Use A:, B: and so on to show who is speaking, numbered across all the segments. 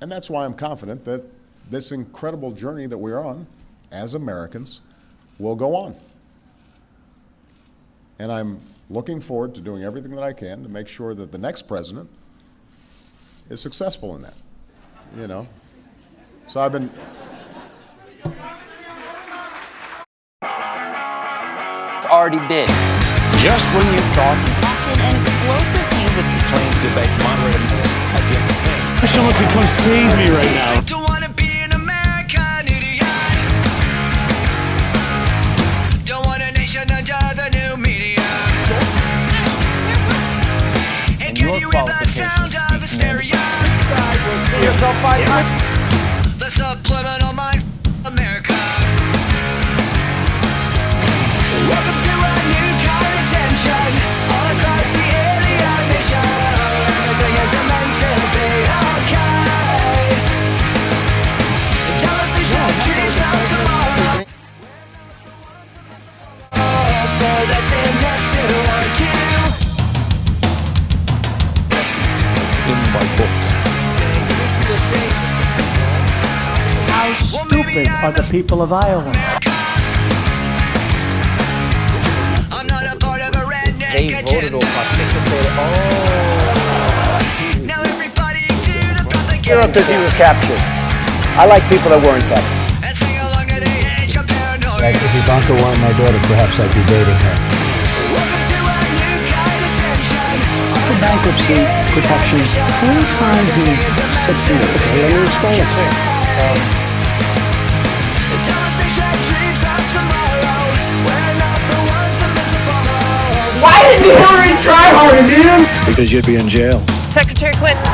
A: And that's why I'm confident that this incredible journey that we're on as Americans will go on. And I'm looking forward to doing everything that I can to make sure that the next president is successful in that, you know. So I've been...
B: Already did.
C: Just when you thought
D: Often an explosive feud with
C: claims debate moderated against him. Someone could come save me right now.
E: Don't wanna be an American idiot. Don't want a nation under the new media. And can you hear the sound of hysteria? The subliminal mind, America. Welcome to a new kind of tension all across the alien nation. Everything is meant to be okay. Television dreams of tomorrow. Oh, that's enough to want you.
C: In my book.
F: How stupid are the people of Iowa?
E: I'm not a part of a redneck
B: They voted or participated. Oh.
E: Now everybody to the propaganda.
G: Hero because he was captured. I like people that weren't captured.
E: And sing along at the age of paranoia.
F: If Ivanka weren't my daughter, perhaps I'd be dating her.
E: Welcome to a new kind of tension.
F: For bankruptcy protection 3 times in 6 years. Let me explain it.
E: Television dreams of tomorrow. We're not the ones that meant to follow.
G: Why didn't Hillary try harder, dude?
F: Because you'd be in jail.
D: Secretary Clinton.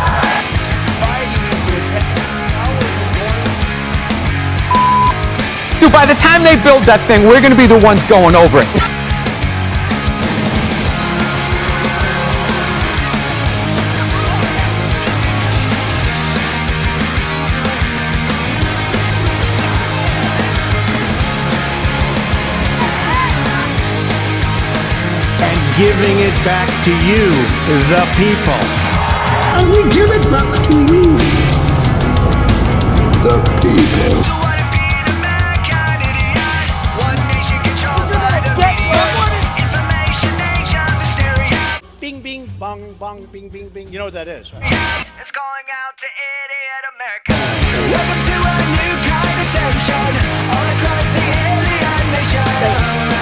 H: Dude, by the time they build that thing, we're going to be the ones going over it.
F: And giving it back to you, the people. And we give it back to you, the people.
E: Don't wanna be an American idiot. One nation controlled by the media. Information age of hysteria.
G: Bing, bing, bong, bong, bing, bing, bing. You know what that is, right?
E: It's going out to idiot America. Welcome to a new kind of tension all across the alien nation.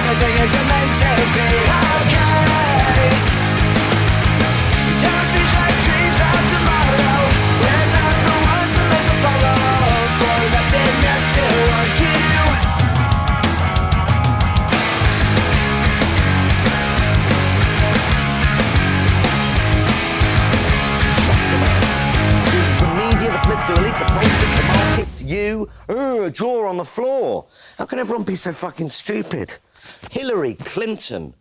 E: Everything is meant to be okay. Television dreams of tomorrow. We're not the ones that meant to follow. Boy, that's enough to argue.
B: Chooses the media, the political elite, the posters, the markets, you. A drawer on the floor. How can everyone be so fucking stupid? Hillary Clinton.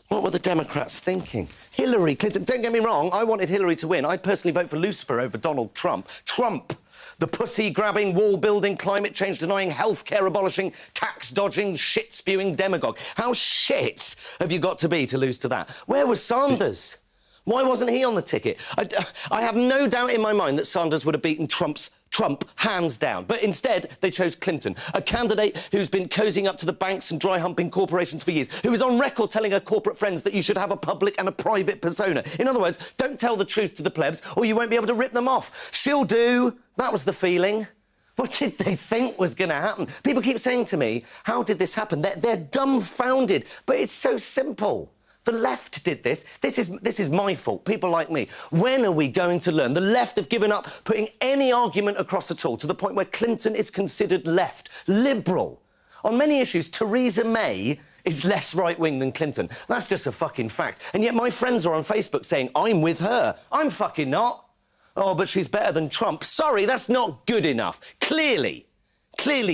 B: What were the Democrats thinking? Hillary Clinton. Don't get me wrong, I wanted Hillary to win. I'd personally vote for Lucifer over Donald Trump. Trump, the pussy-grabbing, wall-building, climate change-denying, healthcare abolishing, tax-dodging, shit-spewing demagogue. How shit have you got to be to lose to that? Where was Sanders? Why wasn't he on the ticket? I have no doubt in my mind that Sanders would have beaten Trump hands down. But instead, they chose Clinton, a candidate who's been cozying up to the banks and dry-humping corporations for years, who is on record telling her corporate friends that you should have a public and a private persona. In other words, don't tell the truth to the plebs or you won't be able to rip them off. She'll do. That was the feeling. What did they think was going to happen? People keep saying to me, how did this happen? They're dumbfounded, but it's so simple. The left did this. This is my fault, people like me. When are we going to learn? The left have given up putting any argument across at all, to the point where Clinton is considered left, liberal. On many issues, Theresa May is less right-wing than Clinton. That's just a fucking fact. And yet my friends are on Facebook saying, I'm with her. I'm fucking not. Oh, but she's better than Trump. Sorry, that's not good enough. Clearly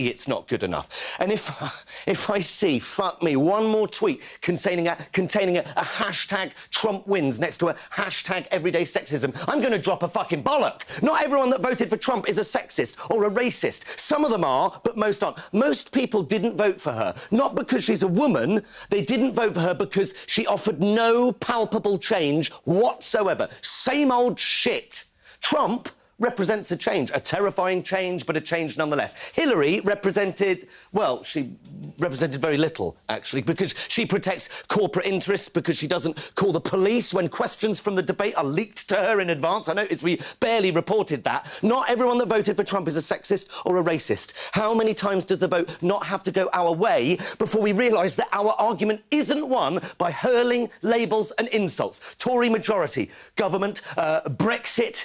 B: it's not good enough. And if I see, fuck me, one more tweet containing a hashtag Trump wins next to a hashtag everyday sexism, I'm going to drop a fucking bollock. Not everyone that voted for Trump is a sexist or a racist. Some of them are, but most aren't. Most people didn't vote for her, not because she's a woman. They didn't vote for her because she offered no palpable change whatsoever. Same old shit. Trump represents a change, a terrifying change, but a change nonetheless. Hillary represented, well, she represented very little, actually, because she protects corporate interests, because she doesn't call the police when questions from the debate are leaked to her in advance. I noticed we barely reported that. Not everyone that voted for Trump is a sexist or a racist. How many times does the vote not have to go our way before we realise that our argument isn't won by hurling labels and insults? Tory majority, government, Brexit,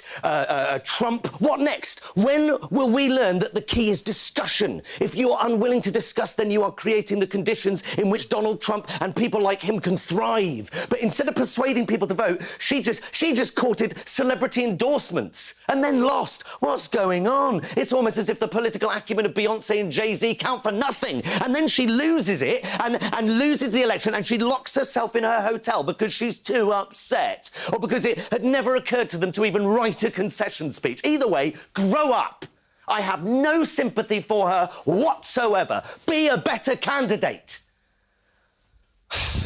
B: Trump. What next? When will we learn that the key is discussion? If you are unwilling to discuss, then you are creating the conditions in which Donald Trump and people like him can thrive. But instead of persuading people to vote, she just courted celebrity endorsements and then lost. What's going on? It's almost as if the political acumen of Beyonce and Jay-Z count for nothing. And then she loses it and loses the election, and she locks herself in her hotel because she's too upset, or because it had never occurred to them to even write a concession speech. Either way, grow up. I have no sympathy for her whatsoever. Be a better candidate.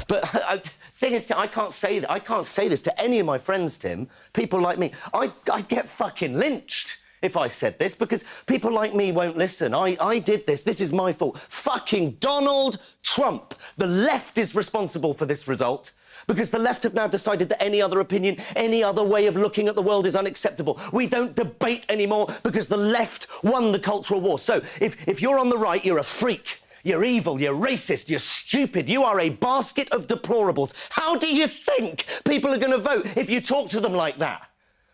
B: But thing is, I can't say that. I can't say this to any of my friends, Tim. People like me. I'd get fucking lynched if I said this, because people like me won't listen. I did this. This is my fault. Fucking Donald Trump. The left is responsible for this result, because the left have now decided that any other opinion, any other way of looking at the world is unacceptable. We don't debate anymore because the left won the cultural war. So if you're on the right, you're a freak. You're evil, you're racist, you're stupid, you are a basket of deplorables. How do you think people are going to vote if you talk to them like that?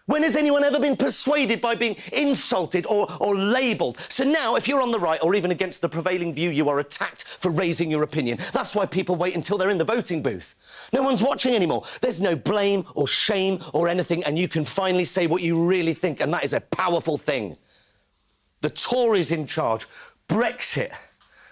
B: When has anyone ever been persuaded by being insulted or labelled? So now, if you're on the right or even against the prevailing view, you are attacked for raising your opinion. That's why people wait until they're in the voting booth. No one's watching anymore. There's no blame or shame or anything, and you can finally say what you really think, and that is a powerful thing. The Tories in charge, Brexit,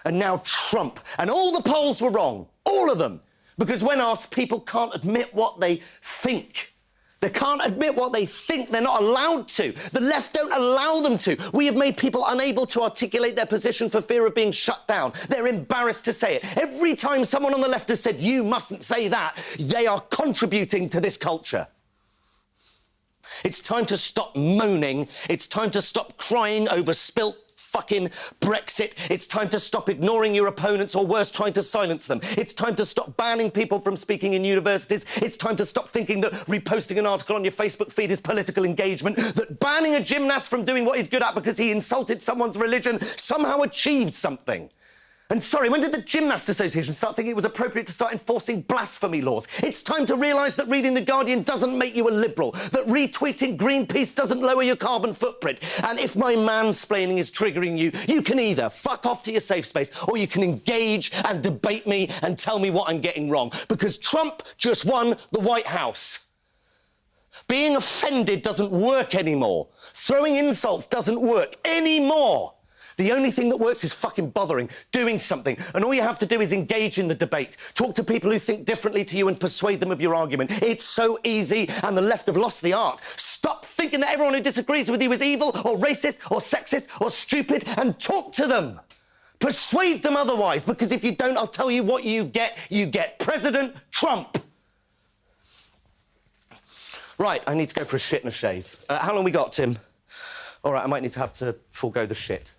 B: and now Trump. And all the polls were wrong. All of them. Because when asked, people can't admit what they think. They can't admit what they think. They're not allowed to. The left don't allow them to. We have made people unable to articulate their position for fear of being shut down. They're embarrassed to say it. Every time someone on the left has said, you mustn't say that, they are contributing to this culture. It's time to stop moaning. It's time to stop crying over spilt fucking Brexit. It's time to stop ignoring your opponents, or worse, trying to silence them. It's time to stop banning people from speaking in universities. It's time to stop thinking that reposting an article on your Facebook feed is political engagement, that banning a gymnast from doing what he's good at because he insulted someone's religion somehow achieves something. And sorry, when did the Gymnast Association start thinking it was appropriate to start enforcing blasphemy laws? It's time to realise that reading The Guardian doesn't make you a liberal, that retweeting Greenpeace doesn't lower your carbon footprint. And if my mansplaining is triggering you, you can either fuck off to your safe space, or you can engage and debate me and tell me what I'm getting wrong. Because Trump just won the White House. Being offended doesn't work anymore. Throwing insults doesn't work anymore. The only thing that works is fucking bothering, doing something. And all you have to do is engage in the debate. Talk to people who think differently to you and persuade them of your argument. It's so easy, and the left have lost the art. Stop thinking that everyone who disagrees with you is evil or racist or sexist or stupid, and talk to them. Persuade them otherwise, because if you don't, I'll tell you what you get. You get President Trump. Right, I need to go for a shit and a shave. How long we got, Tim? All right, I might need to have to forego the shit.